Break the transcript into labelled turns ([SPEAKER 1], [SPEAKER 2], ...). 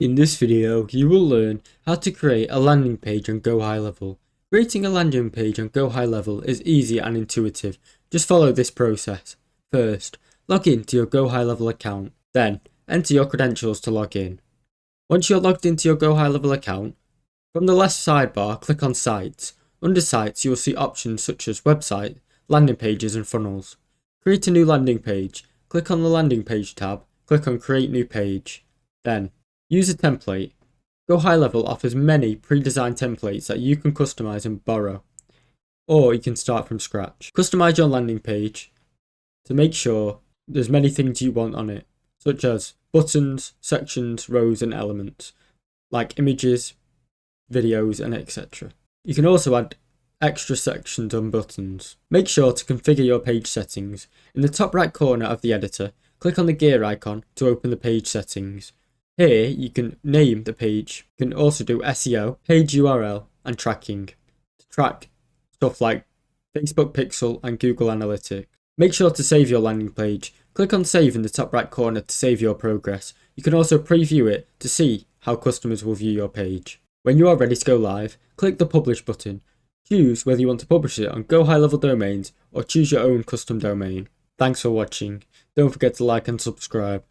[SPEAKER 1] In this video, you will learn how to create a landing page on Gohighlevel. Creating a landing page on Gohighlevel is easy and intuitive. Just follow this process. First, log in to your Gohighlevel account. Then, enter your credentials to log in. Once you're logged into your Gohighlevel account, from the left sidebar, click on Sites. Under Sites, you will see options such as Website, Landing Pages and Funnels. Create a new landing page. Click on the Landing Page tab. Click on Create New Page. Then, use a template. Gohighlevel offers many pre-designed templates that you can customize and borrow, or you can start from scratch. Customize your landing page to make sure there's many things you want on it, such as buttons, sections, rows and elements, like images, videos and etc. You can also add extra sections on buttons. Make sure to configure your page settings. In the top right corner of the editor, click on the gear icon to open the page settings. Here you can name the page. You can also do SEO, page URL and tracking to track stuff like Facebook Pixel and Google Analytics. Make sure to save your landing page. Click on Save in the top right corner to save your progress. You can also preview it to see how customers will view your page. When you are ready to go live, click the Publish button. Choose whether you want to publish it on Gohighlevel domains or choose your own custom domain. Thanks for watching. Don't forget to like and subscribe.